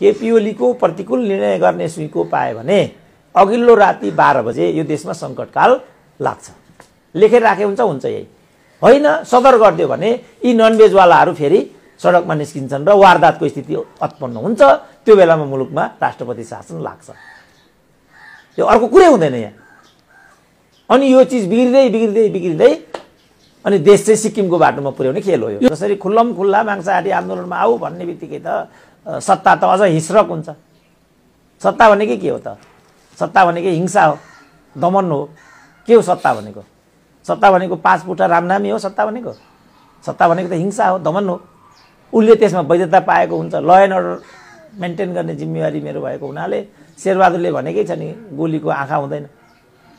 केपी ओलीको प्रतिकूल निर्णय गर्ने सुइँको पाए भने अघिल्लो राति 12 बजे यो देशमा सङ्कटकाल लाग्छ। लेखेर राखे हुन्छ यही होइन। सदर गरिदियो भने यी ननभेजवालाहरू फेरि सडकमा निस्किन्छन् र वारदातको स्थिति उत्पन्न हुन्छ। त्यो बेलामा मुलुकमा राष्ट्रपति शासन लाग्छ। यो अर्को कुरै हुँदैन यहाँ। अनि यो चिज बिग्रिँदै अनि देश चाहिँ सिक्किमको बाटोमा पुर्याउने खेल हो यो। जसरी खुल्लम खुल्ला मांसाहारी आन्दोलनमा आऊ भन्ने बित्तिकै त सत्ता त अझ हिस्रक हुन्छ। सत्ता भनेकै के हो त? सत्ता भनेकै हिंसा हो, दमन हो। के हो सत्ता भनेको? सत्ता भनेको 5 फुटा रामनामी हो सत्ता भनेको? सत्ता भनेको त हिंसा हो, दमन हो। उसले त्यसमा वैधता पाएको हुन्छ। ल एन्ड अर्डर मेन्टेन गर्ने जिम्मेवारी मेरो भएको हुनाले शेरबहादुरले भनेकै छ नि, गोलीको आँखा हुँदैन,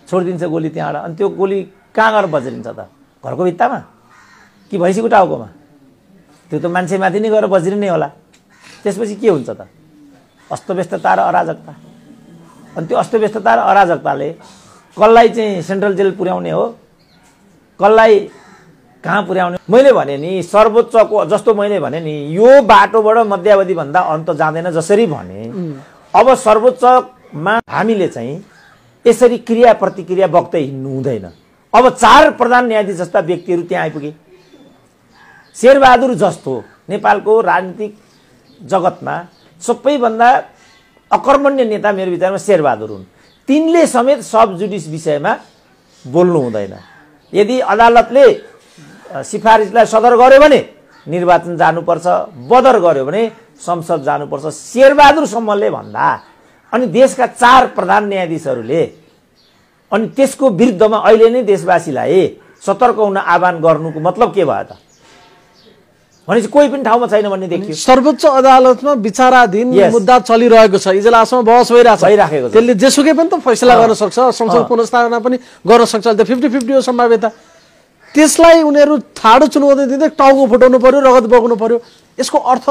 छोडिदिन्छ गोली त्यहाँबाट। अनि त्यो गोली कहाँ गएर बज्रिन्छ त? घरको भित्तामा कि भैँसीको टाउकोमा? त्यो त मान्छेमाथि नै गएर बज्रिने होला। त्यसपछि के हुन्छ त? अस्तव्यस्तता र अराजकता। अनि त्यो अस्तव्यस्तता र अराजकताले कसलाई चाहिँ सेन्ट्रल जेल पुर्याउने हो, कसलाई कहाँ पुर्याउने? मैले भने नि सर्वोच्चको जस्तो मैले भने नि यो बाटोबाट मध्यावधि भन्दा अन्त जाँदैन जसरी भने, अब सर्वोच्चमा हामीले चाहिँ यसरी क्रिया प्रतिक्रिया बग्दै हिँड्नु हुँदैन। अब 4 प्रधान न्यायाधीश जस्ता व्यक्तिहरू त्यहाँ आइपुगे। शेरबहादुर जस्तो नेपालको राजनीतिक जगतमा सबैभन्दा अकर्मण्य नेता मेरो विचारमा शेरबहादुर हुन्। तिनले समेत सब जुडिस विषयमा बोल्नु हुँदैन। यदि अदालतले सिफारिसलाई सदर गर्यो भने निर्वाचन जानुपर्छ, बदर गर्यो भने संसद जानुपर्छ। शेरबहादुरसम्मले भन्दा अनि देशका 4 प्रधान न्यायाधीशहरूले अनि त्यसको विरुद्धमा अहिले नै देशवासीलाई सतर्क हुन आह्वान गर्नुको मतलब के भयो त? भनेपछि कोही पनि ठाउँमा छैन भन्ने देखियो। सर्वोच्च अदालतमा विचाराधीन मुद्दा चलिरहेको छ, इजलासमा बहस भइरहेको छ। त्यसले जेसुकै पनि त फैसला गर्न सक्छ, संसद पुनर्स्थापना पनि गर्न सक्छ। त्यो 50-50 हो सम्भाव्यता। त्यसलाई उनीहरू ठाडो चुनौती दिँदै टाउको फुटाउनु पर्यो, रगत बगाउनु पर्यो। यसको अर्थ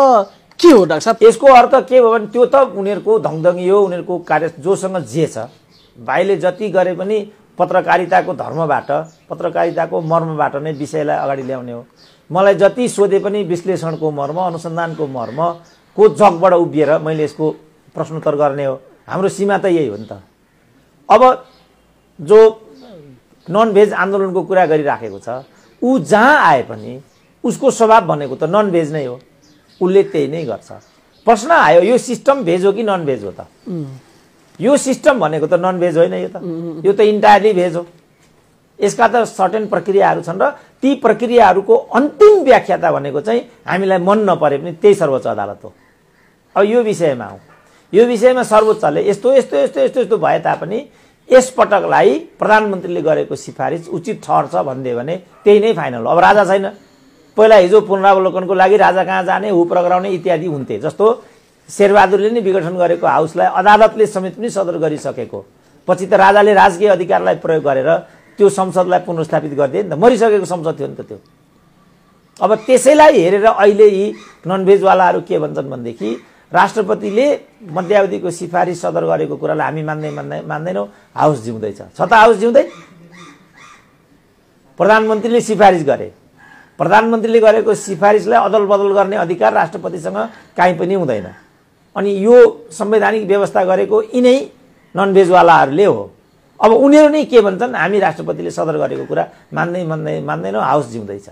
के हो डाक्टर साहब? यसको अर्थ के हो भने त्यो त उनीहरूको धङधङी हो, उनीहरूको कार्य जोसँग जे छ। भाइले जति गरे पनि पत्रकारिताको धर्मबाट, पत्रकारिताको मर्मबाट नै विषयलाई अगाडि ल्याउने हो। मलाई जति सोधे पनि विश्लेषणको मर्म, अनुसन्धानको मर्मको जगबाट उभिएर मैले यसको प्रश्नोत्तर गर्ने हो। हाम्रो सीमा त यही हो नि त। अब जो नन भेज आन्दोलनको कुरा गरिराखेको छ, ऊ जहाँ आए पनि उसको स्वभाव भनेको त नन भेज नै हो। उसले त्यही नै गर्छ। प्रश्न आयो यो सिस्टम भेज हो कि नन भेज हो त? यो सिस्टम भनेको त नन भेज होइन, यो त इन्टायरली भेज हो। यसका त सर्टेन प्रक्रियाहरू छन् र ती प्रक्रियाहरूको अन्तिम व्याख्याता भनेको चाहिँ हामीलाई मन नपरे पनि त्यही सर्वोच्च अदालत हो। अब यो विषयमा हो, यो विषयमा सर्वोच्चले यस्तो यस्तो यस्तो यस्तो यस्तो भए तापनि यसपटकलाई प्रधानमन्त्रीले गरेको सिफारिस उचित ठहर्छ भनिदियो भने त्यही नै फाइनल हो। अब राजा छैन। पहिला हिजो पुनरावलोकनको लागि राजा कहाँ जाने, हु प्रगराउने इत्यादि हुन्थे। जस्तो शेरबहादुरले नै विघटन गरेको हाउसलाई अदालतले समेत पनि सदर गरिसकेको पछि त राजाले राजकीय अधिकारलाई प्रयोग गरेर त्यो संसदलाई पुनर्स्थापित गरिदिए नि त। मरिसकेको संसद थियो नि त त्यो। अब त्यसैलाई हेरेर अहिले यी ननभेजवालाहरू के भन्छन् भनेदेखि राष्ट्रपतिले मध्यावधिको सिफारिस सदर गरेको कुरालाई हामी मान्दैनौँ, हाउस जिउँदैछ। छ त हाउस जिउँदै? प्रधानमन्त्रीले सिफारिस गरे, प्रधानमन्त्रीले गरेको सिफारिसलाई अदल बदल गर्ने अधिकार राष्ट्रपतिसँग काहीँ पनि हुँदैन। अनि यो संवैधानिक व्यवस्था गरेको यिनै ननभेजवालाहरूले हो। अब उनीहरू नै के भन्छन्, हामी राष्ट्रपतिले सदर गरेको कुरा मान्दैनौँ, हाउस जिउँदैछ।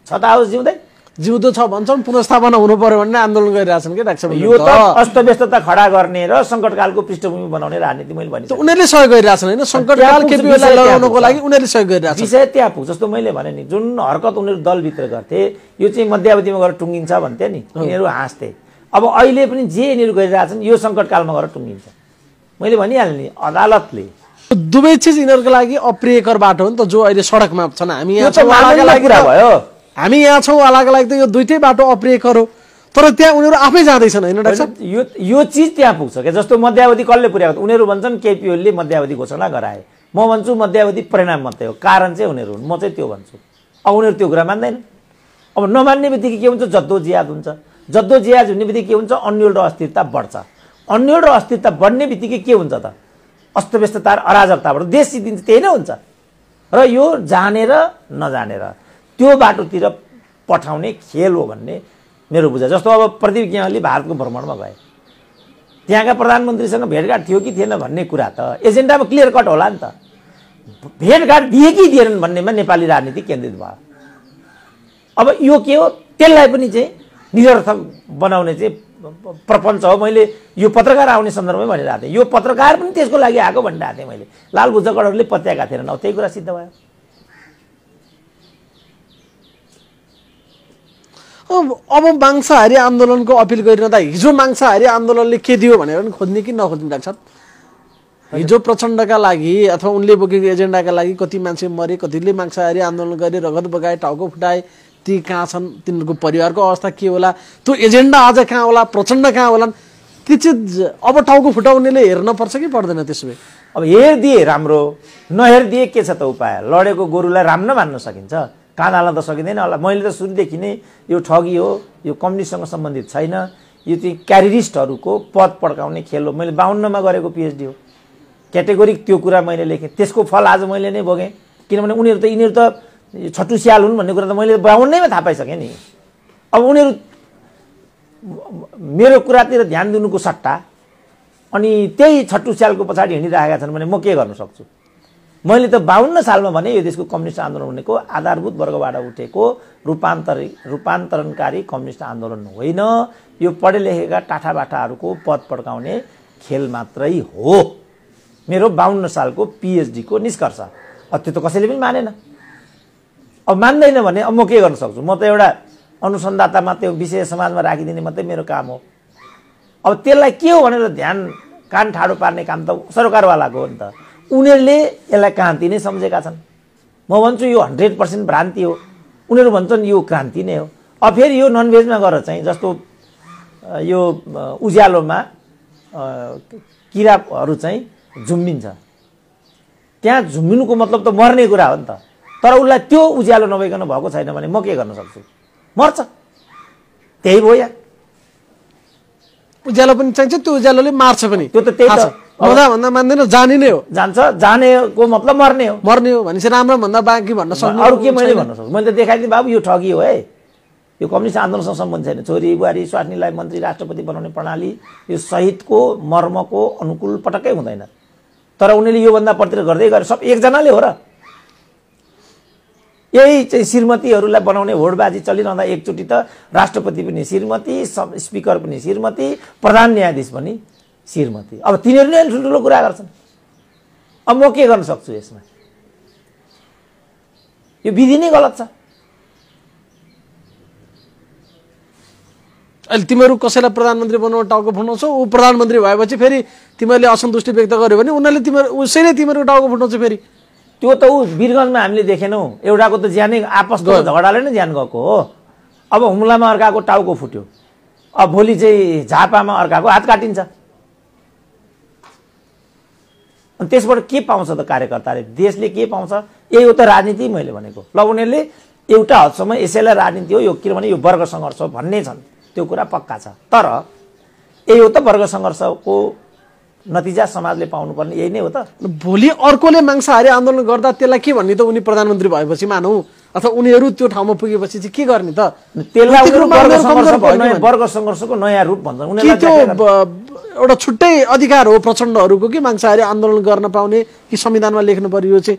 छ त हाउस जिउँदै? जिउँदो छ भन्छन्, पुनर्स्थापना हुनु पर्यो भन्ने आन्दोलन गरिरहेछन् कि डाक्टर साहब। यो त अस्तव्यस्तता खडा गर्ने र सङ्कटकालको पृष्ठभूमि बनाउने राजनीति मैले भने। उनीहरूले सहयोग गरिरहेछन् होइन, सङ्कटकाल केपी ओलीलाई लगाउनको लागि उनीहरूले सहयोग गरिरहेछन्। विषय त्यहाँ पुग्छ। जस्तो मैले भने नि जुन हरकत उनीहरू दलभित्र गर्थे यो चाहिँ मध्यावधिमा गएर टुङ्गिन्छ भन्थे नि, यिनीहरू हाँस्थे। अब अहिले पनि जे यिनीहरू गरिरहेछन् यो सङ्कटकालमा गएर टुङ्गिन्छ। मैले भनिहालेँ नि, अदालतले दुवै चिज यिनीहरूको लागि अप्रियकर बाटो हो नि त जो अहिले सडकमा छन्। हामी यहाँ हामी यहाँ छौँ वालाको लागि त यो दुइटै बाटो अप्रियकर हो, तर त्यहाँ उनीहरू आफै जाँदैछन् होइन डाक्टर साहब? यो चिज त्यहाँ पुग्छ क्या। जस्तो मध्यावधि कसले पुर्याएको? उनीहरू भन्छन् केपी ओलीले मध्यावधि घोषणा गराए। म भन्छु मध्यावधि परिणाम मात्रै हो, कारण चाहिँ उनीहरू हुन्। म चाहिँ त्यो भन्छु। अब उनीहरू त्यो कुरा मान्दैन। अब नमान्ने बित्तिकै के हुन्छ? जद्दोजिहाद हुन्छ। जद्दोजिहाद हुने बित्तिकै के हुन्छ? अन्यल र अस्थिरता बढ्छ। अन्यल र अस्थिरता बढ्ने बित्तिकै के हुन्छ त? अस्तव्यस्तता र अराजकताबाट देश सिद्धिन्छ। त्यही नै हुन्छ। र यो जानेर नजानेर त्यो बाटोतिर पठाउने खेल हो भन्ने मेरो बुझाइ। जस्तो अब प्रदीप ज्ञानले भारतको भ्रमणमा गए, त्यहाँका प्रधानमन्त्रीसँग भेटघाट थियो कि थिएन भन्ने कुरा त एजेन्डामा क्लियर कट होला नि त। भेटघाट दिए कि दिएनन् भन्नेमा नेपाली राजनीति केन्द्रित भयो। अब यो के हो, त्यसलाई पनि चाहिँ निरर्थक बनाउने चाहिँ प्रपञ्च हो। मैले यो पत्रकार आउने सन्दर्भमै भनिरहेको थिएँ, यो पत्रकार पनि त्यसको लागि आएको भनिरहेको थिएँ मैले। लाल बुद्धगढहरूले पत्याएका थिएनन्, अब त्यही कुरा सिद्ध भयो। अब मांसाहारी आन्दोलनको अपिल गरिरहँदा हिजो मांसाहारी आन्दोलनले के दियो भनेर पनि खोज्ने कि नखोज्ने डाक्टर? हिजो प्रचण्डका लागि अथवा उनले बोकेको एजेन्डाका लागि कति मान्छे मरे, कतिले मांसाहारी आन्दोलन गरे, रगत बगाए, टाउको फुटाए, ती कहाँ छन्, तिनीहरूको परिवारको अवस्था के होला, त्यो एजेन्डा आज कहाँ होला, प्रचण्ड कहाँ होलान्, त्यो चिज अब टाउको फुटाउनेले हेर्न पर्छ कि पर्दैन? त्यसो भए अब हेरिदिए राम्रो, नहेरिदिए के छ त उपाय? लडेको गोरुलाई राम्रो मान्न सकिन्छ, कान हाल्न त सकिँदैन होला। मैले त सुरुदेखि नै यो ठगी हो, यो कम्युनिस्टसँग सम्बन्धित छैन, यो चाहिँ क्यारिरिस्टहरूको पद पड्काउने खेल हो। मैले 52मा गरेको पिएचडी हो, क्याटेगोरिक त्यो कुरा मैले लेखेँ। त्यसको फल आज मैले नै भोगेँ, किनभने यिनीहरू त छट्टु स्याल हुन् भन्ने कुरा त मैले 52मा थाहा पाइसकेँ नि। अब उनीहरू मेरो कुरातिर ध्यान दिनुको सट्टा अनि त्यही छट्टु स्यालको पछाडि हिँडिरहेका छन् भने म के गर्न सक्छु? मैले त 52 सालमा भने यो देशको कम्युनिस्ट आन्दोलन भनेको आधारभूत वर्गबाट उठेको रूपान्तरणकारी कम्युनिस्ट आन्दोलन होइन, यो पढे लेखेका टाठाबाठाहरूको पद पड्काउने खेल मात्रै हो। मेरो 52 सालको पिएचडी को निष्कर्ष। अब त्यो त कसैले पनि मानेन। अब मान्दैन भने अब म के गर्न सक्छु? म त एउटा अनुसन्धातामा त्यो विषय समाजमा राखिदिने मात्रै मेरो काम हो। अब त्यसलाई के हो भनेर ध्यान कान ठाडो पार्ने काम त सरकारवालाको हो नि त। उनीहरूले यसलाई क्रान्ति नै सम्झेका छन्। म भन्छु यो 100% भ्रान्ति हो। उनीहरू भन्छन् यो क्रान्ति नै हो। अब फेरि यो ननभेजमा गएर चाहिँ जस्तो यो उज्यालोमा किराहरू चाहिँ झुम्बिन्छ, त्यहाँ झुम्बिनुको मतलब त मर्ने कुरा हो नि त। तर उसलाई त्यो उज्यालो नभइकन भएको छैन भने म के गर्न सक्छु? मर्छ। त्यही भयो यार, उज्यालो पनि चाहिन्छ, त्यो उज्यालोले मार्छ पनि। त्यो त त्यही त मर्दा भन्दा मान्दैन, जाने नै हो। जान्छ, जानेको मतलब मर्ने हो। मर्ने हो भनेपछि राम्रो भन्दा बाँकी भन्न सक्नु। अरू के मैले भन्न सक्छु? मैले त देखाइदिएँ बाबु यो ठगी हो है, यो कम्युनिस्ट आन्दोलनसँग सम्बन्ध छैन। छोरी बुहारी स्वास्नीलाई मन्त्री राष्ट्रपति बनाउने प्रणाली यो शहीदको मर्मको अनुकूल पटक्कै हुँदैन। तर उनीहरूले योभन्दा प्रतिर गर्दै गरे। सब एकजनाले हो र। यही चाहिँ श्रीमतीहरूलाई बनाउने होडबाजी चलिरहँदा एकचोटि त राष्ट्रपति पनि श्रीमती, स्पिकर पनि श्रीमती, प्रधान न्यायाधीश पनि श्रीमती। अब तिनीहरू नै ठुल्ठुलो कुरा गर्छन्। अब म के गर्न सक्छु यसमा? यो विधि नै गलत छ। अहिले तिमीहरू कसैलाई प्रधानमन्त्री बनाउन टाउको फुटाउँछौ, ऊ प्रधानमन्त्री भएपछि फेरि तिमीहरूले असन्तुष्टि व्यक्त गर्यो भने उनीहरूले उसैले तिमीहरूको टाउको फुटाउँछ फेरि। त्यो त ऊ वीरगन्जमा हामीले देखेनौँ, एउटाको त ज्यानै आपसको झगडाले नै ज्यान गएको हो। अब हुम्लामा अर्काको टाउको फुट्यो, अब भोलि चाहिँ झापामा अर्काको हात काटिन्छ। अनि त्यसबाट के पाउँछ त कार्यकर्ताले? देशले के पाउँछ? यही हो त राजनीति मैले भनेको। ल उनीहरूले एउटा हदसम्म यसैलाई राजनीति हो यो, किनभने यो वर्ग सङ्घर्ष हो भन्ने छन्, त्यो कुरा पक्का छ। तर यही हो त वर्ग सङ्घर्षको नतिजा समाजले पाउनुपर्ने यही नै हो त। भोलि अर्कोले मांसाहारी आन्दोलन गर्दा त्यसलाई के भन्ने त? उनी प्रधानमन्त्री भएपछि मानौ, अथवा उनीहरू त्यो ठाउँमा पुगेपछि चाहिँ के गर्ने त? त्यसलाई वर्ग सङ्घर्षको नयाँ रूप भन्छन्। के त्यो एउटा छुट्टै अधिकार हो प्रचण्डहरूको कि मांसाहारी आन्दोलन गर्न पाउने, कि संविधानमा लेख्नु पर्यो यो चाहिँ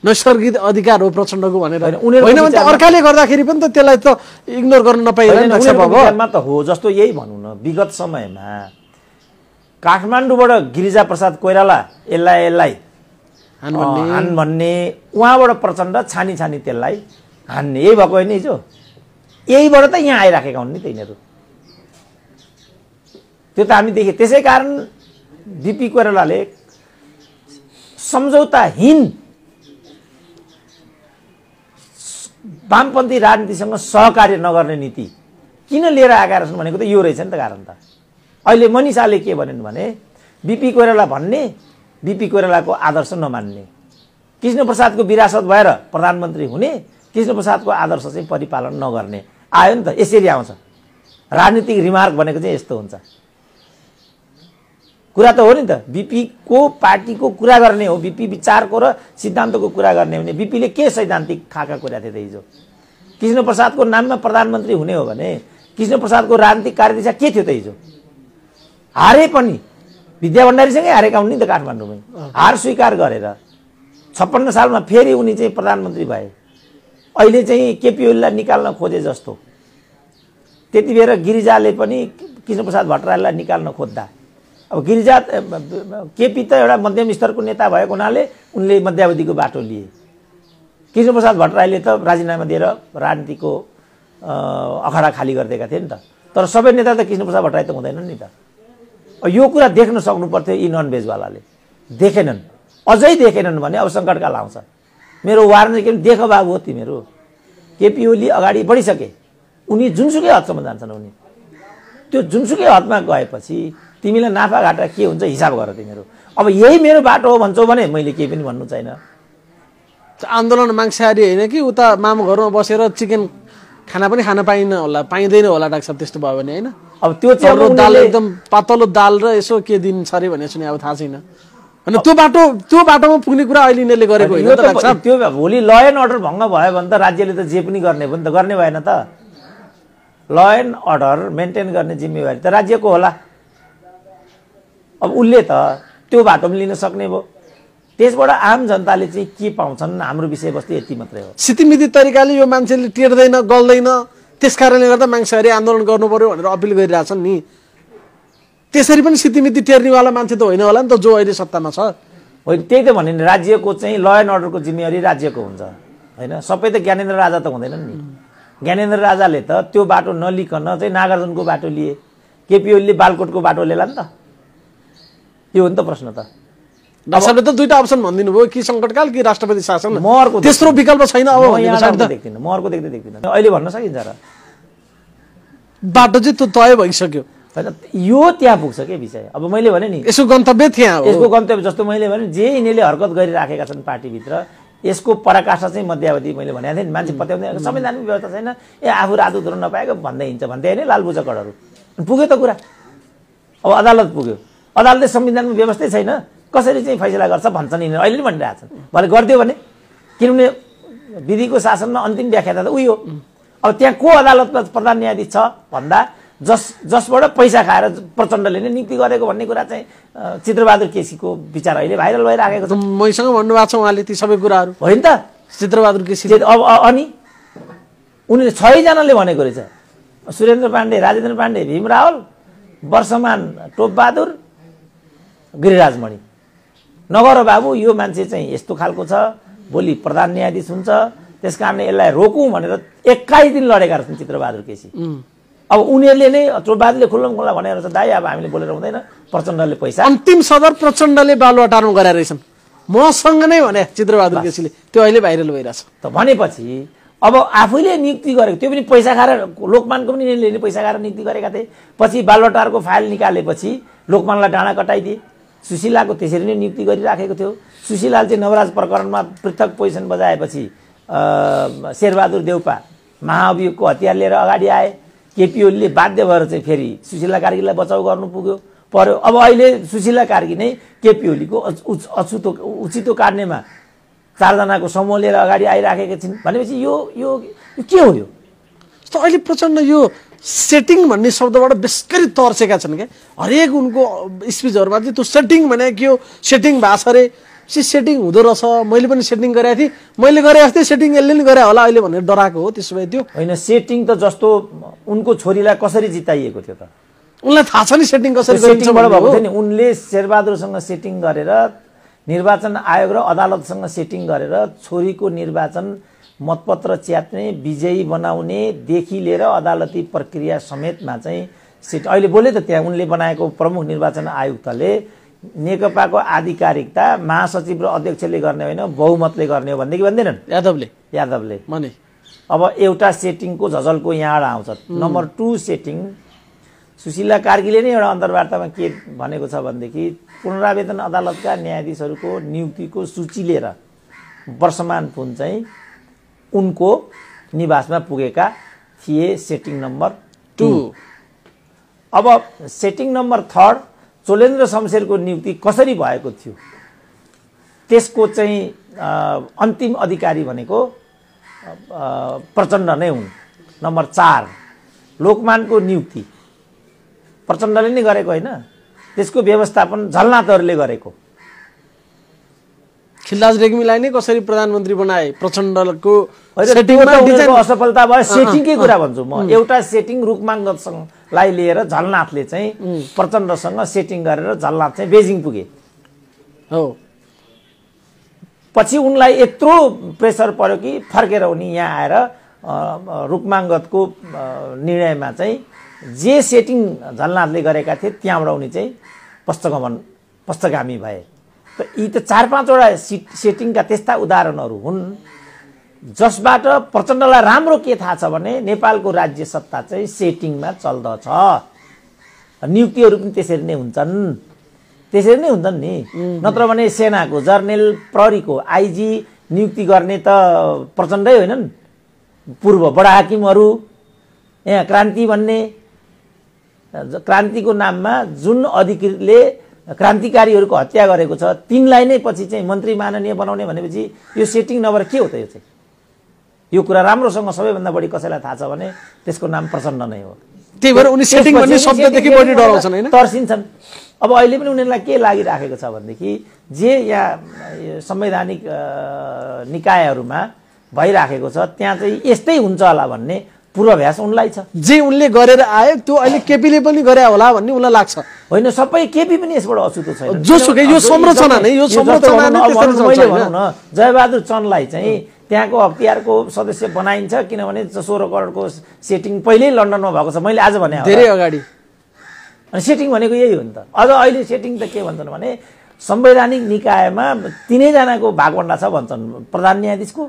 नैसर्गिक अधिकार हो प्रचण्डको भनेर? होइन भने त अर्काले गर्दाखेरि पनि त त्यसलाई त इग्नोर गर्न नपाइरहेको त हो। जस्तो यही भनौँ न, विगत समयमा काठमाडौँबाट गिरिजा प्रसाद कोइराला यसलाई हान भन्ने, उहाँबाट प्रचण्ड छानी त्यसलाई हान्ने, यही भएको होइन हिजो? यहीबाट त यहाँ आइराखेका हुन् नि त यिनीहरू। त्यो त हामी देखेँ। त्यसै कारण बिपी कोइरालाले सम्झौताहीन वामपन्थी राजनीतिसँग सहकार्य नगर्ने नीति किन लिएर आएका रहेछन् भनेको त यो रहेछ नि त कारण त। अहिले मनिषाले के भनिन् भने बिपी कोइराला भन्ने, बिपी कोइरालाको आदर्श नमान्ने, कृष्णप्रसादको विरासत भएर प्रधानमन्त्री हुने, कृष्णप्रसादको आदर्श चाहिँ परिपालन नगर्ने। आयो नि त, यसरी आउँछ। राजनीतिक रिमार्क भनेको चाहिँ यस्तो हुन्छ। कुरा त हो नि त, बिपीको पार्टीको कुरा गर्ने हो, बिपी विचारको र सिद्धान्तको कुरा गर्ने हो भने बिपीले के सैद्धान्तिक खाका कुरा थिए त हिजो? कृष्णप्रसादको नाममा प्रधानमन्त्री हुने हो भने कृष्णप्रसादको राजनीतिक कार्यदिशा के थियो त हिजो? हारे पनि विद्या भण्डारीसँगै हारेका हुन् नि त काठमाडौँमै। हार स्वीकार गरेर 56 सालमा फेरि उनी चाहिँ प्रधानमन्त्री भए। अहिले चाहिँ केपी ओलीलाई निकाल्न खोजे जस्तो। त्यति बेर गिरिजाले पनि कृष्णप्रसाद भट्टराईलाई निकाल्न खोज्दा अब गिरिजा केपी त एउटा मध्यम स्तरको नेता भएको हुनाले उनले मध्यावधिको बाटो लिए। कृष्णप्रसाद भट्टराईले त राजीनामा दिएर राजनीतिको अखडा खाली गरिदिएका थिए नि त। तर सबै नेता त कृष्णप्रसाद भट्टराई त हुँदैनन् नि त। यो कुरा देख्न सक्नु पर्थ्यो यी नन भेजवालाले, देखेनन्। अझै देखेनन् भने अब सङ्कटकाल आउँछ। मेरो वार्निङ के देख बाबु हो तिमीहरू, केपी ओली अगाडि बढिसके, उनी जुनसुकै हदसम्म जान्छन्। उनी त्यो जुनसुकै हदमा गएपछि तिमीलाई नाफा घाटा के हुन्छ हिसाब गर तिमीहरू। अब यही मेरो बाटो हो भन्छौ भने मैले केही पनि भन्नु छैन। आन्दोलन माग्छारी होइन कि उता मामु घरमा बसेर चिकन खाना पनि खान पाइन्न होला, पाइँदैन होला डाक्टर साहब, त्यस्तो भयो भने होइन। अब त्यो चाहिँ दाल एकदम पातलो दाल र यसो के दिन छ अरे भने सुने, अब थाहा छैन। अनि त्यो बाटोमा पुग्ने कुरा अहिले यिनीहरूले गरेको होइन त डाक्टर साहब। त्यो भोलि ल एन्ड अर्डर भङ्ग भयो भने त राज्यले त जे पनि गर्ने पनि त गर्ने भएन त। ल एन्ड अर्डर मेन्टेन गर्ने जिम्मेवारी त राज्यको होला। अब उसले त त्यो बाटो पनि लिन सक्ने भयो। त्यसबाट आम जनताले चाहिँ के पाउँछन्, हाम्रो विषयवस्तु यति मात्रै हो। सितिमिति तरिकाले यो मान्छेले टेर्दैन गल्दैन, त्यस कारणले गर्दा मान्छेहरूले आन्दोलन गर्नु पर्यो भनेर अपिल गरिरहेछन् नि। त्यसरी पनि सितिमिति टेर्नेवाला मान्छे त होइन होला नि त जो अहिले सत्तामा छ। होइन, त्यही त भने नि, राज्यको चाहिँ ल एन्ड अर्डरको जिम्मेवारी राज्यको हुन्छ होइन। सबै त ज्ञानेन्द्र राजा त हुँदैनन् नि। ज्ञानेन्द्र राजाले त त्यो बाटो नलिकन चाहिँ नागार्जुनको बाटो लिए, केपी ओलीले बालकोटको बाटो लिएला नि त। यो हो नि त प्रश्न त। डाक्टरले त दुईटा अप्सन भनिदिनु भयो, कि सङ्कटकाल कि राष्ट्रपति शासन। म अर्को तेस्रो विकल्प छैन अब देख्दिनँ, म अर्को देख्दिनँ। अहिले भन्न सकिन्छ र बाटो चाहिँ त्यो तय भइसक्यो होइन, यो त्यहाँ पुग्छ के विषय। अब मैले भने नि यसको गन्तव्य त्यहाँ हो। यसको गन्तव्य जस्तो मैले भने जे यिनीहरूले हरकत गरिराखेका छन् पार्टीभित्र, यसको पराकाष्ठा चाहिँ मध्यवधि मैले भनेको थिएँ नि, मान्छे पत्याउँदै संवैधानिक व्यवस्था छैन, आफू राजदूत हुन नपाएको भन्दै हिँड्छ भन्दै होइन लालबुचकडहरू। पुग्यो त कुरा, अब अदालत पुग्यो, अदालतले संविधानमा व्यवस्थै छैन कसरी चाहिँ फैसला गर्छ भन्छन् यिनीहरू, अहिले पनि भनिरहेछन्। भले गरिदियो भने, किनभने विधिको शासनमा अन्तिम व्याख्याता त उही हो। अब त्यहाँ को अदालतमा प्रधान न्यायाधीश छ भन्दा जसबाट पैसा खाएर प्रचण्डले नै नियुक्ति गरेको भन्ने कुरा चाहिँ चित्रबहादुर केसीको विचार अहिले भाइरल भइराखेको छ। मैसँग भन्नुभएको छ उहाँले ती सबै कुराहरू, होइन त चित्रबहादुर केसी। अब अनि उनीले 6 जनाले भनेको रहेछ, सुरेन्द्र पाण्डे, राजेन्द्र पाण्डे, भीम रावल, वर्षमान टोपबहादुर, गिरिराजमणि, नगर बाबु यो मान्छे चाहिँ यस्तो खालको छ, भोलि प्रधान न्यायाधीश हुन्छ, त्यस कारणले यसलाई रोकौँ भनेर 21 दिन लडेका रहेछन् चित्रबहादुर केसी। अब उनीहरूले नै टोपबहादुरले खुल्लम खुल्ला भनेर छ, दाइ अब हामीले बोलेर हुँदैन, प्रचण्डले पैसा अन्तिम सदर प्रचण्डले बालुवाटारमा गराएर रहेछन् मसँग नै भने चित्रबहादुर केसीले, त्यो अहिले भाइरल भइरहेछ। त भनेपछि अब आफैले नियुक्ति गरेको, त्यो पनि पैसा खाएर, लोकमानको पनि यिनीहरूले पैसा खाएर नियुक्ति गरेका थिए। पछि बालुवाटारको फाइल निकालेपछि लोकमानलाई डाँडा कटाइदिए। सुशीलाको त्यसरी नै नियुक्ति गरिराखेको थियो। सुशीलाल चाहिँ नवराज प्रकरणमा पृथक पोजिसन बजाएपछि शेरबहादुर देउपा महाअभियोगको हतियार लिएर अगाडि आए। केपी ओलीले बाध्य भएर चाहिँ फेरि सुशीला कार्कीलाई बचाउ गर्नु पर्यो। अब अहिले सुशीला कार्की नै केपी ओलीको उचितो काट्नेमा 4 जनाको समूह लिएर अगाडि आइराखेका छिन् भनेपछि यो के हो? यो अहिले प्रचण्ड यो सेटिङ भन्ने शब्दबाट बेसरी तर्सेका छन् क्या। हरेक उनको स्पिचहरूमा चाहिँ त्यो सेटिङ भने के हो, सेटिङ भएको छ अरे, सेटिङ हुँदो रहेछ, मैले पनि सेटिङ गरेको थिएँ, मैले गरे जस्तै सेटिङ यसले नि गरे होला अहिले भनेर डराएको हो। त्यसो भए त्यो होइन, सेटिङ त जस्तो उनको छोरीलाई कसरी जिताइएको थियो त, उनलाई थाहा छ नि सेटिङ कसरी गरिन्छ भएको थियो नि। उनले शेरबहादुरसँग सेटिङ गरेर, निर्वाचन आयोग र अदालतसँग सेटिङ गरेर छोरीको निर्वाचन मतपत्र च्यात्ने, विजयी बनाउनेदेखि लिएर अदालती प्रक्रिया समेतमा चाहिँ अहिले बोले त त्यहाँ उनले बनाएको प्रमुख निर्वाचन आयुक्तले नेकपाको आधिकारिकता महासचिव र अध्यक्षले गर्ने होइन बहुमतले गर्ने हो भनेदेखि भन्दैनन् यादवले भने। अब एउटा सेटिङको झझल्को यहाँबाट आउँछ। नम्बर 2 सेटिङ सुशीला कार्कीले नै एउटा अन्तर्वार्तामा के भनेको छ भनेदेखि पुनरावेदन अदालतका न्यायाधीशहरूको नियुक्तिको सूची लिएर वर्षमान पुन चाहिँ उनको निवासमा पुगेका थिए। Setting number 2। अब सेटिङ नम्बर 3 चोलेन्द्र शमशेरको नियुक्ति कसरी भएको थियो त्यसको चाहिँ अन्तिम अधिकारी भनेको प्रचण्ड नै हुन्। नम्बर 4 लोकमानको नियुक्ति प्रचण्डले नै गरेको होइन, त्यसको व्यवस्थापन झलनाथहरूले गरेको। खिलराज रेग्मीलाई नै कसरी प्रधानमन्त्री बनाए प्रचण्डको असफलता भयो। सेटिङकै कुरा भन्छु म, एउटा सेटिङ रुकमाङ्गलाई लिएर झलनाथले चाहिँ प्रचण्डसँग सेटिङ गरेर झलनाथ चाहिँ बेजिङ पुगे हो। पछि उनलाई यत्रो प्रेसर पर्यो कि फर्केर उनी यहाँ आएर रुकमाङ्गतको निर्णयमा चाहिँ जे सेटिङ झलनाथले गरेका थिए त्यहाँबाट उनी चाहिँ पश्चगामी भए। त यी त 4-5वटा सेटिङका त्यस्ता उदाहरणहरू हुन् जसबाट प्रचण्डलाई राम्रो के थाहा छ भने नेपालको राज्य सत्ता चाहिँ सेटिङमा चल्दछ। नियुक्तिहरू पनि त्यसरी नै हुन्छन् नि। नत्र भने सेनाको जर्नेल, प्रहरीको आइजी नियुक्ति गर्ने त प्रचण्डै होइनन्। पूर्व बडा हाकिमहरू, यहाँ क्रान्ति भन्ने क्रान्तिको नाममा जुन अधिकृतले क्रान्तिकारीहरूको हत्या गरेको छ तिनलाई नै पछि चाहिँ मन्त्री माननीय बनाउने भनेपछि यो सेटिङ नभएर के हो त? यो चाहिँ यो कुरा राम्रोसँग सबैभन्दा बढी कसैलाई थाहा छ भने त्यसको नाम प्रचण्ड नै हो। त्यही भएर उनी सेटिङ भन्ने शब्ददेखि बढी डराउँछन् हैन, तर्सिन्छन्। अब अहिले पनि उनीहरूलाई के लागिराखेको छ भनेदेखि जे यहाँ संवैधानिक निकायहरूमा भइराखेको छ त्यहाँ चाहिँ यस्तै हुन्छ होला भन्ने पूर्वाभ्यास उनलाई छ। जे उनले गरेर आए त्यो अहिले केपीले पनि गरे होला भन्ने उनलाई लाग्छ। होइन, सबै केपी पनि यसबाट अछुतो छैन। जोसुकै यो संरचना नै मैले भनौँ न, जयबहादुर चन्दलाई चाहिँ त्यहाँको अख्तियारको सदस्य बनाइन्छ किनभने 16 करोडको सेटिङ पहिल्यै लन्डनमा भएको छ। मैले आज भने धेरै अगाडि। अनि सेटिङ भनेको यही हो नि त। अझ अहिले सेटिङ त के भन्छन् भने संवैधानिक निकायमा 3 जनाको भागवण्डा छ भन्छन्, प्रधान न्यायाधीशको,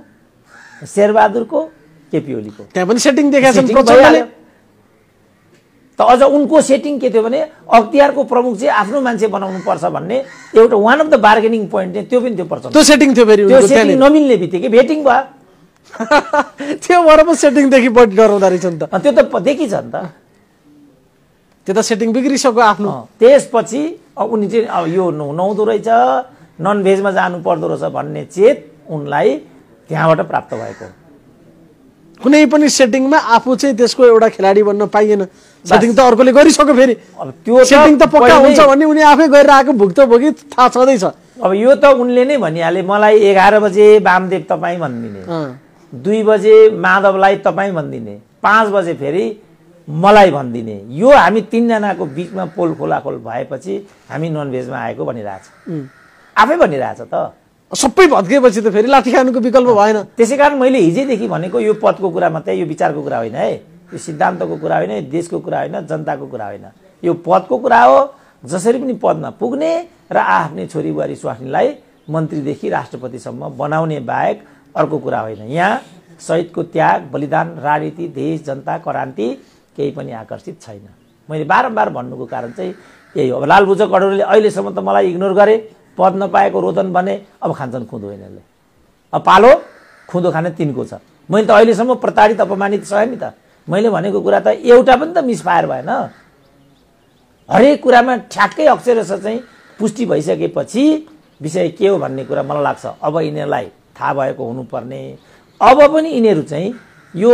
शेरबहादुरको, केपी ओलीको। त्यहाँ पनि सेटिङ देखाएको छ प्रचण्डले। त अझ उनको सेटिङ के थियो भने अख्तियारको प्रमुख चाहिँ आफ्नो मान्छे बनाउनु पर्छ भन्ने एउटा one of the bargaining point चाहिँ त्यो पनि थियो प्रचण्ड। त्यो सेटिङ थियो फेरि त्यो सेटिङ नमिल्ने बित्तिकै भेटिङ भयो। त्यो भएर पो सेटिङदेखि बढी डराउँदो रहेछ नि त। त्यो त देखिन्छ नि त, त्यो त सेटिङ बिग्रिसक्यो आफ्नो। त्यसपछि उनी चाहिँ अब यो नहुँदो रहेछ, नन भेजमा जानु पर्दो रहेछ भन्ने चेत उनलाई त्यहाँबाट प्राप्त भएको। कुनै पनि सेटिङमा आफू चाहिँ त्यसको एउटा खेलाडी बन्न पाइएन। सेटिङ त अर्कोले गरिसक्यो फेरि। अब त्यो सेटिङ त पक्का हुन्छ भन्ने उनी आफै गरेर आएको भुक्तभोगी थाहा छँदैछ। अब यो त उनले नै भनिहाले, मलाई 11 बजे वामदेव तपाईँ भनिदिने, 2 बजे माधवलाई तपाईँ भनिदिने, 5 बजे फेरि मलाई भनिदिने। यो हामी 3 जनाको बिचमा पोल खोलाखोल भएपछि हामी नन भेजमा आएको भनिरहेछ, आफै भनिरहेछ त। सबै भत्किएपछि त फेरि लाठी खानुको विकल्प भएन। त्यसै कारण मैले हिजैदेखि भनेको यो पदको कुरा मात्रै, यो विचारको कुरा होइन है, यो सिद्धान्तको कुरा होइन, देशको कुरा होइन, जनताको कुरा होइन। यो पदको कुरा हो। जसरी पनि पदमा पुग्ने र आफ्नै छोरी बुहारी स्वास्नीलाई मन्त्रीदेखि राष्ट्रपतिसम्म बनाउने बाहेक अर्को कुरा होइन। यहाँ शहीदको त्याग, बलिदान, राजनीति, देश, जनता, क्रान्ति केही पनि आकर्षित छैन। मैले बारम्बार भन्नुको कारण चाहिँ यही हो। अब लालबुझ कटोरीले अहिलेसम्म त मलाई इग्नोर गरे, पद नपाएको रोदन बने, अब खान्छन् खुँदो यिनीहरूले। अब पालो खुँदो खाने तिनको छ। मैले त अहिलेसम्म प्रताडित अपमानित सहे नि त। मैले भनेको कुरा त एउटा पनि त मिसफायर भएन। हरेक कुरामा ठ्याक्कै अक्षरशः चाहिँ पुष्टि भइसकेपछि विषय के हो भन्ने कुरा मलाई लाग्छ अब यिनीहरूलाई थाहा भएको हुनुपर्ने। अब पनि यिनीहरू चाहिँ यो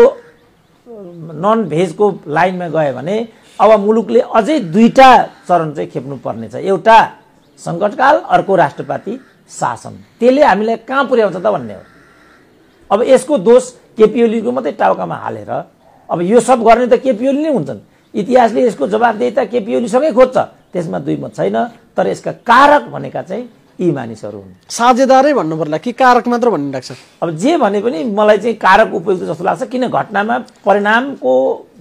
नन भेजको लाइनमा गयो भने अब मुलुकले अझै 2टा चरण चाहिँ खेप्नु पर्ने छ। एउटा सङ्कटकाल, अर्को राष्ट्रपति शासन। त्यसले हामीलाई कहाँ पुर्याउँछ त भन्ने हो। अब यसको दोष केपी ओलीको मात्रै टाउकामा हालेर अब यो सब गर्ने त केपी ओली नै हुन्छन्। इतिहासले यसको जवाबदेही त केपी ओलीसँगै खोज्छ, त्यसमा दुई मत छैन। तर यसका कारक भनेका चाहिँ यी मानिसहरू हुन्। साझेदारै भन्नु पर्ला कि कारक मात्र भन्ने लाग्छ? अब जे भने पनि मलाई चाहिँ कारक उपयुक्त जस्तो लाग्छ, किन घटनामा परिणामको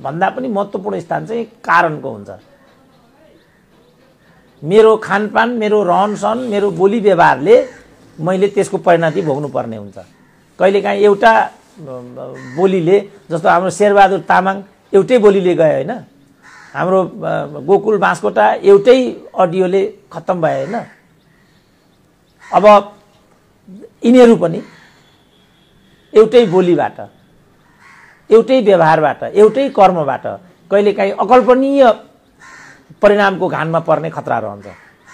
भन्दा पनि महत्त्वपूर्ण स्थान चाहिँ कारणको हुन्छ। मेरो खानपान, मेरो रहनसहन, मेरो बोली व्यवहारले मैले त्यसको परिणति भोग्नु पर्ने हुन्छ। कहिलेकाहीँ एउटा बोलीले, जस्तो हाम्रो शेरबहादुर तामाङ एउटै बोलीले गए होइन, हाम्रो गोकुल बाँसकोटा एउटै अडियोले खत्तम भए होइन। अब यिनीहरू पनि एउटै बोलीबाट, एउटै व्यवहारबाट, एउटै कर्मबाट कहिलेकाहीँ अकल्पनीय परिणामको घानमा पर्ने खतरा रहन्छ।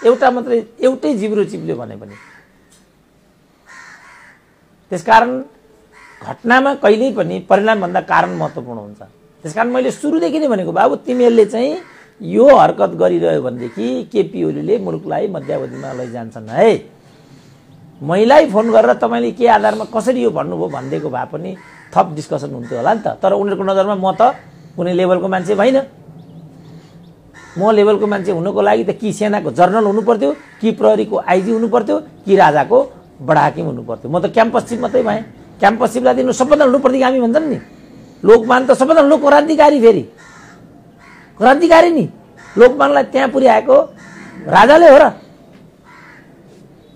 एउटा मात्रै, एउटै जिब्रो चिप्ल्यो भने पनि। त्यसकारण घटनामा कहिल्यै पनि परिणामभन्दा कारण महत्त्वपूर्ण हुन्छ। त्यसकारण मैले सुरुदेखि नै भनेको, बाबु तिमीहरूले चाहिँ यो हरकत गरिरह्यो भनेदेखि केपी ओलीले मुलुकलाई मध्यावधिमा लैजान्छन् है। मैलाई फोन गरेर तपाईँले के आधारमा कसरी यो भन्नुभयो भनिदिएको भए पनि थप डिस्कसन हुन्थ्यो होला नि त। तर उनीहरूको नजरमा म त कुनै लेभलको मान्छे भइन। म लेभलको मान्छे हुनुको लागि त कि सेनाको जर्नल हुनु पर्थ्यो, कि प्रहरीको आइजी हुनु पर्थ्यो, कि राजाको बडाहाकिम हुनु पर्थ्यो। म त क्याम्पस चिफ मात्रै भएँ। क्याम्पस चिफलाई दिनु सबभन्दा ठुलो प्रतिगामी भन्छन् नि। लोकमान त सबभन्दा ठुलो क्रान्तिकारी, फेरि क्रान्तिकारी नि। लोकमानलाई त्यहाँ पुर्याएको राजाले हो र।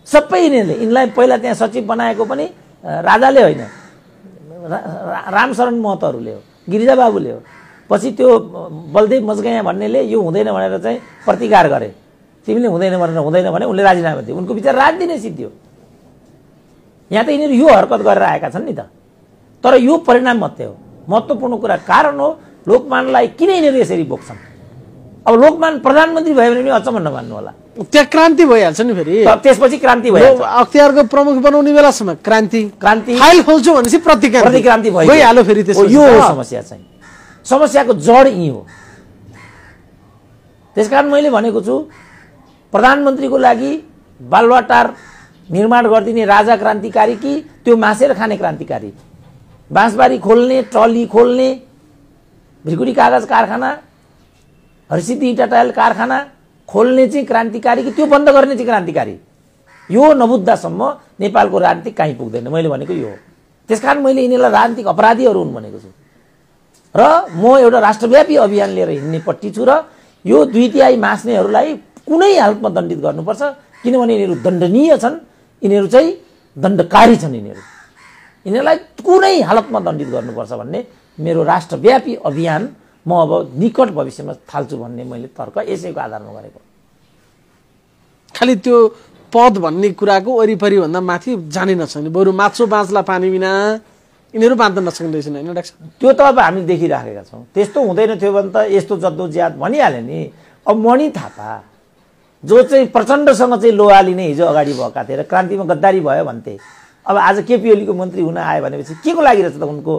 सबै यिनलाई पहिला त्यहाँ सचिव बनाएको पनि राजाले होइन, रामशरण महतोहरूले हो, गिरिजाबाबुले हो। पछि त्यो बलदेव मजगैया भन्नेले यो हुँदैन भनेर चाहिँ प्रतिकार गरे। तिमीले हुँदैन भनेर हुँदैन भने उनले राजीनामा दिए। उनको विचार राजनीति नै सिद्धियो। यहाँ त यिनीहरू यो हरकत गरेर आएका छन् नि त। तर यो परिणाम मात्रै हो, महत्त्वपूर्ण कुरा कारण हो। लोकमानलाई किन यिनीहरू यसरी बोक्छन्? अब लोकमान प्रधानमन्त्री भयो भने पनि अचम्म नमान्नु होला। त्यहाँ क्रान्ति भइहाल्छ नि फेरि। त्यसपछि क्रान्ति भयो। अख्तियारको प्रमुख बनाउने बेलासम्म क्रान्ति फाइल खोल्छु भनेपछि प्रतिक्रान्ति भइहाल्यो फेरि। यो हो समस्या चाहिँ। समस्याको जड यही हो। त्यसकारण मैले भनेको छु प्रधानमन्त्रीको लागि बालुवाटार निर्माण गरिदिने राजा क्रान्तिकारी कि त्यो मासेर खाने क्रान्तिकारी? बाँसबारी खोल्ने, ट्रली खोल्ने, भ्रिकुटी कागज कारखाना, हरसिद्धि इँटा टायल कारखाना खोल्ने चाहिँ क्रान्तिकारी कि त्यो बन्द गर्ने चाहिँ क्रान्तिकारी? यो नबुझ्दासम्म नेपालको राजनीति कहीँ पुग्दैन। मैले भनेको यो हो। त्यसकारण मैले यिनीहरूलाई राजनीतिक अपराधीहरू हुन् भनेको छु र म एउटा राष्ट्रव्यापी अभियान लिएर हिँड्नेपट्टि छु। र यो 2/3 मास्नेहरूलाई कुनै हालतमा दण्डित गर्नुपर्छ, किनभने यिनीहरू दण्डनीय छन्, यिनीहरू चाहिँ दण्डकारी छन्। यिनीहरूलाई कुनै हालतमा दण्डित गर्नुपर्छ भन्ने मेरो राष्ट्रव्यापी अभियान म अब निकट भविष्यमा थाल्छु भन्ने मैले तर्क यसैको आधारमा गरेको। खालि त्यो पद भन्ने कुराको वरिपरि भन्दा माथि जानै नसक्ने, बरु माछो बाँच्ला पानी बिना यिनीहरू बाँच्न नसक्ने रहेछन् होइन डाक्टर? त्यो त अब हामी देखिराखेका छौँ। त्यस्तो हुँदैन थियो भने त यस्तो जद्दोज्याद भनिहाल्यो नि। अब मणि थापा जो चाहिँ प्रचण्डसँग चाहिँ लोहाली नै हिजो अगाडि भएका थिए र क्रान्तिमा गद्दारी भयो भन्थे, अब आज केपी ओलीको मन्त्री हुन आयो भनेपछि के को लागि रहेछ त उनको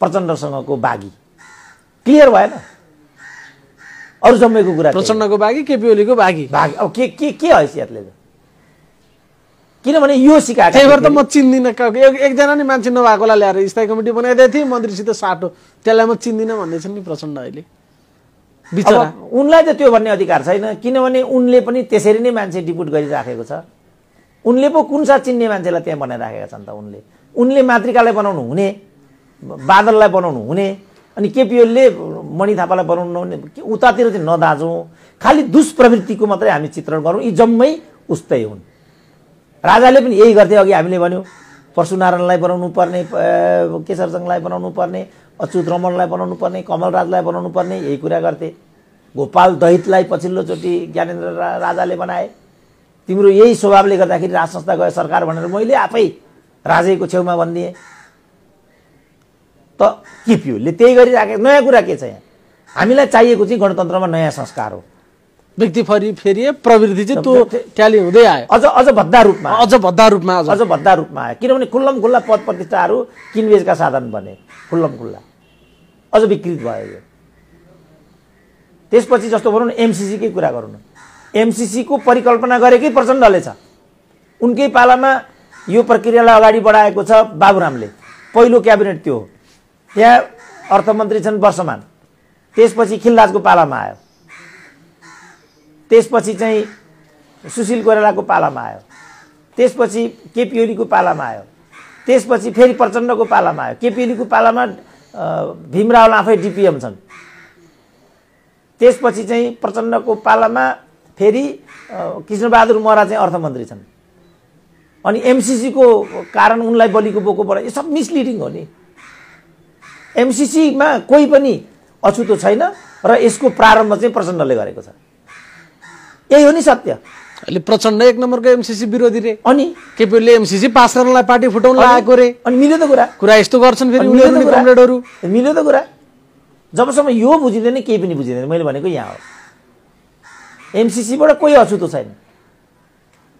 प्रचण्डसँगको बागी? क्लियर भएन? अरू जम्मैको कुरा प्रचण्डको बागी, केपी ओलीको बागी। अब के हैसियतले? किनभने यो सिकाएको त्यही भएर त म चिन्दिनँ। एकजना नि मान्छे नभएकोलाई ल्याएर स्थायी कमिटी बनाइदिएको थिएँ, मन्त्रीसित साटो, त्यसलाई म चिन्दिनँ भन्दैछन् नि प्रचण्ड अहिले। बिचरा उनलाई त त्यो भन्ने अधिकार छैन, किनभने उनले पनि त्यसरी नै मान्छे डिपुट गरिराखेको छ। उनले पो कुन सा चिन्ने मान्छेलाई त्यहाँ बनाइराखेका छन् त? उनले मातृकालाई बनाउनु हुने, बादललाई बनाउनु हुने, अनि केपी ओलीले मणि थापालाई बनाउनु नहुने। उतातिर चाहिँ नदाजौँ, खालि दुष्प्रवृत्तिको मात्रै हामी चित्रण गरौँ। यी जम्मै उस्तै हुन्। राजाले पनि यही गर्थे। अघि हामीले भन्यौँ परशुनारायणलाई बनाउनु पर्ने, केशरजङलाई बनाउनु पर्ने, अच्युत रमणलाई बनाउनु पर्ने, कमलराजलाई बनाउनु पर्ने, यही कुरा गर्थे। गोपाल दहितलाई पछिल्लोचोटि ज्ञानेन्द्र राजाले बनाए। तिम्रो यही स्वभावले गर्दाखेरि राज संस्था गयो सरकार भनेर मैले आफै राजैको छेउमा भनिदिएँ। त केपी ओलीले त्यही गरिराखेको। नयाँ कुरा के छ यहाँ? हामीलाई चाहिएको चाहिँ गणतन्त्रमा नयाँ संस्कार हो। व्यक्ति फेरि प्रवृत्ति चाहिँ त्यो ट्याली हुँदै आयो, अझ भद्दा रूपमा आयो। किनभने खुल्लम खुल्ला पद प्रतिष्ठाहरू किनबेचका साधन बने, खुल्लम खुल्ला अझ विकृत भयो यो। त्यसपछि जस्तो भनौँ न, एमसीसीकै कुरा गरौँ न। एमसीसीको परिकल्पना गरेकै प्रचण्डले छ। उनकै पालामा यो प्रक्रियालाई अगाडि बढाएको छ बाबुरामले। पहिलो क्याबिनेट त्यो हो। त्यहाँ अर्थमन्त्री छन् वर्षमान, त्यसपछि खिलराजको पालामा आयो, त्यसपछि चाहिँ सुशील कोइरालाको पालामा आयो, त्यसपछि केपी ओलीको पालामा आयो, त्यसपछि फेरि प्रचण्डको पालामा आयो। केपी ओलीको पालामा भीमराव आफै डिपिएम छन्। त्यसपछि चाहिँ प्रचण्डको पालामा फेरि कृष्णबहादुर महरा चाहिँ अर्थमन्त्री छन्। अनि एमसीसीको कारण उनलाई बलिको बोको पऱ्यो। यो सब मिसलिडिङ हो नि। एमसीसीमा कोही पनि अछुतो छैन र यसको प्रारम्भ चाहिँ प्रचण्डले गरेको छ। यही हो नि सत्य। अहिले प्रचण्ड एक नम्बरको एमसीसी विरोधी रे, अनि केपी ओलीले एमसीसी पास गर्नलाई पार्टी फुटाउन लागेको रे। अनि मिल्यो त कुरा यस्तो गर्छन् फेरि उनीहरू कमरेडहरू। मिल्यो त कुरा। जबसम्म यो बुझिँदैन केही पनि बुझिँदैन। मैले भनेको यहाँ हो, एमसीसीबाट कोही अछुतो छैन,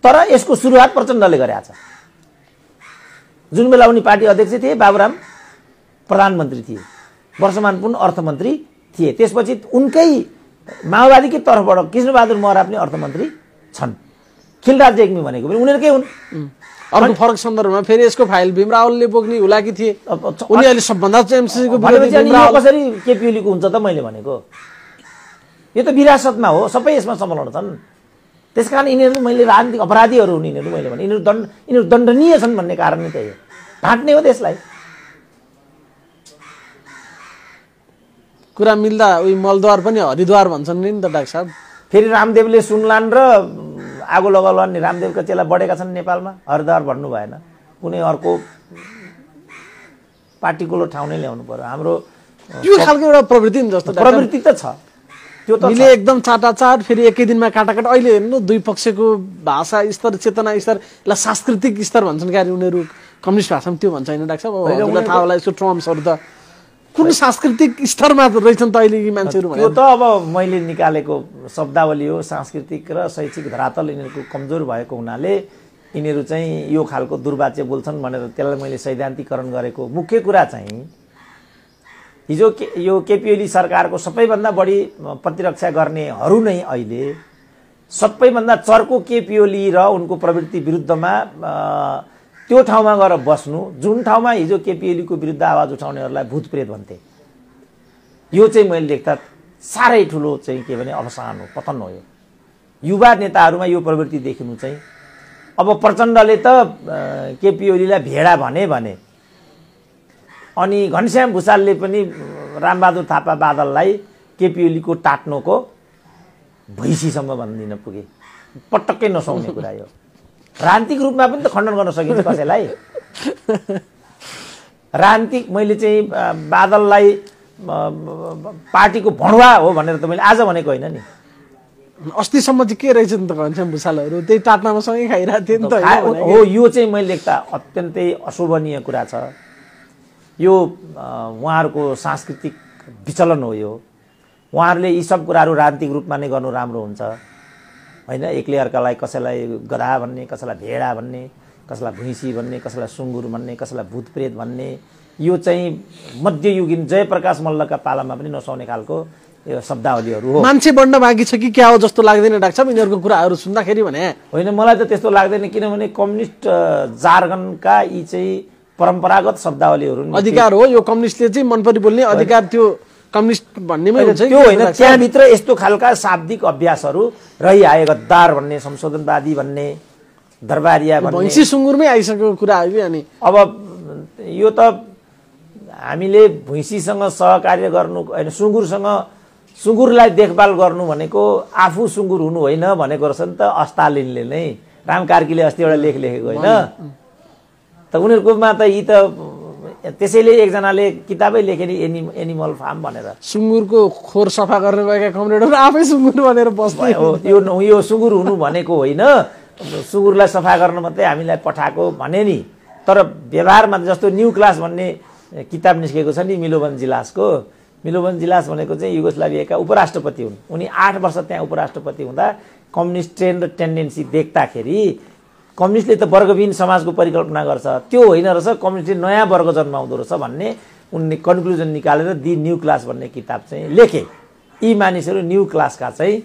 तर यसको सुरुवात प्रचण्डले गरेको छ। जुन बेला उनी पार्टी अध्यक्ष थिए, बाबुराम प्रधानमन्त्री थिए, वर्षमान पुन अर्थमन्त्री थिए। त्यसपछि उनकै माओवादीकै तर्फबाट कृष्णबहादुर महरा पनि अर्थमन्त्री छन्, खिलराज रेग्मी भनेको पनि उनीहरूकै हुन्। अर्को फरक सन्दर्भमा फेरि यसको फाइल भीम रावलले बोक्ने हुलाकी थिए, उनी अहिले सबभन्दा एमसीसीको कसरी केपी ओलीको हुन्छ त? मैले भनेको यो त विरासतमा हो, सबै यसमा संलग्न छन्। त्यसकारण यिनीहरू मैले राजनीतिक अपराधीहरू हुन् यिनीहरू, मैले भने यिनीहरू दण्डनीय छन् भन्ने कारण नै त्यही हो, ढाँट्ने हो देशलाई। कुरा मिल्दा उही मलद्वार पनि हरिद्वार भन्छन् नि त डाक्टर साहब। फेरि रामदेवले सुनलान र आगो लगाउलान् नि, रामदेवका चेला बढेका छन् नेपालमा, हरिद्वार भन्नु भएन, कुनै अर्को पार्टिकुलर ठाउँ नै ल्याउनु पर्यो। हाम्रो यो खालको एउटा प्रवृत्ति नि जस्तो प्रवृत्ति त छ, त्यो त मिले एकदम चाटाचाट, फेरि एकै दिनमा काटाकाट। अहिले हेर्नु दुई पक्षको भाषा स्तर, चेतना स्तर, यसलाई सांस्कृतिक स्तर भन्छन् क्यारे उनीहरू, कम्युनिस्ट भाषामा त्यो भन्छ होइन डाक्टर साहब? थाहा होला यसको टर्म्सहरू त कुन सांस्कृतिक स्तरमा रहेछन् त अहिले यी मान्छेहरू? त्यो त अब मैले निकालेको शब्दावली हो। सांस्कृतिक र शैक्षिक धरातल यिनीहरूको कमजोर भएको हुनाले यिनीहरू चाहिँ यो खालको दुर्वाच्य बोल्छन् भनेर त्यसलाई मैले सैद्धान्तिकरण गरेको मुख्य कुरा चाहिँ हिजो यो केपी ओली सरकारको सबैभन्दा बढी प्रतिरक्षा गर्नेहरू नै अहिले सबैभन्दा चर्को केपी ओली र उनको प्रवृत्ति विरुद्धमा त्यो ठाउँमा गएर बस्नु, जुन ठाउँमा हिजो केपी ओलीको विरुद्ध आवाज उठाउनेहरूलाई भूतप्रेत भन्थे। यो चाहिँ मैले देख्दा साह्रै ठुलो चाहिँ के भने अवसान हो, पतन हो। यो युवा नेताहरूमा यो प्रवृत्ति देखिनु चाहिँ, अब प्रचण्डले त केपी ओलीलाई भेडा भने अनि घनश्याम भुसालले पनि रामबहादुर थापा बादललाई केपी ओलीको टाट्नोको भैँसीसम्म भन्दिन पुगे। पटक्कै नसुहाउने कुरा यो। राजनीतिक रूपमा पनि त खण्डन गर्न सकिन्छ कसैलाई। राजनीतिक मैले चाहिँ बादललाई पार्टीको भणुवा हो भनेर त मैले आज भनेको होइन नि। अस्तिसम्म चाहिँ के रहेछ नि त घनश्याम भुसालहरू त्यही टाट्नामा सँगै खाइरहेको थियो नि त हो। यो चाहिँ मैले देख्दा अत्यन्तै अशोभनीय कुरा छ। यो उहाँहरूको सांस्कृतिक विचलन हो। यो उहाँहरूले यी सब कुराहरू राजनीतिक रूपमा नै गर्नु राम्रो हुन्छ होइन। एकले अर्कालाई कसैलाई गधा भन्ने, कसैलाई भेडा भन्ने, कसैलाई भैँसी भन्ने, कसैलाई सुँगुर भन्ने, कसैलाई भूतप्रेत भन्ने, यो चाहिँ मध्ययुगीन जयप्रकाश मल्लका पालामा पनि नसुहाउने खालको यो शब्दावलीहरू हो। मान्छे बढ्न बाँकी छ कि क्या हो जस्तो लाग्दैन डाक्टर साहब यिनीहरूको कुराहरू सुन्दाखेरि? भने होइन, मलाई त त्यस्तो लाग्दैन, किनभने कम्युनिस्ट जार्गनका यी चाहिँ परम्परागत शब्दावलीहरू अधिकार हो। यो कम्युनिस्टले चाहिँ मन परि बोल्ने अधिकार त्यो कम्युनिस्ट भन्नेमै हुन्छ त्यो होइन। त्यहाँभित्र यस्तो खालका शाब्दिक अभ्यासहरू रहिआए, गद्दार भन्ने, संशोधनवादी भन्ने, दरबारिया भन्ने, भैँसी सुँगुरमै आइसकेको कुरा आयो। अनि अब यो त हामीले भैँसीसँग सहकार्य गर्नु होइन, सुँगुरलाई देखभाल गर्नु भनेको आफू सुँगुर हुनु होइन भनेको रहेछ नि त अस्तालिनले नै। राम कार्कीले अस्ति एउटा लेख लेखेको होइन त उनीहरूकोमा त यी त त्यसैले एकजनाले किताबै लेखे नि एनिमल फार्म भनेर। सुँगुरको खोर सफा गर्ने भएका कमरेडहरू आफै सुँगुर भनेर बस्दै हो। यो सुँगुर हुनु भनेको होइन, सुँगुरलाई सफा गर्न मात्रै हामीलाई पठाएको भने नि। तर व्यवहारमा जस्तो न्यू क्लास भन्ने किताब निस्केको छ नि मिलोभन जिलासको। मिलोभन जिलास भनेको चाहिँ युगोस्लाभियाका उपराष्ट्रपति हुन्। उनी 8 वर्ष त्यहाँ उपराष्ट्रपति हुँदा कम्युनिस्ट ट्रेन्ड र टेन्डेन्सी देख्दाखेरि कम्युनिस्टले त वर्गविहीन समाजको परिकल्पना गर्छ, त्यो होइन रहेछ, कम्युनिस्टले नयाँ वर्ग जन्माउँदो रहेछ भन्ने उनले कन्क्लुजन निकालेर दि न्यू क्लास भन्ने किताब चाहिँ लेखे। यी मानिसहरू न्यू क्लासका चाहिँ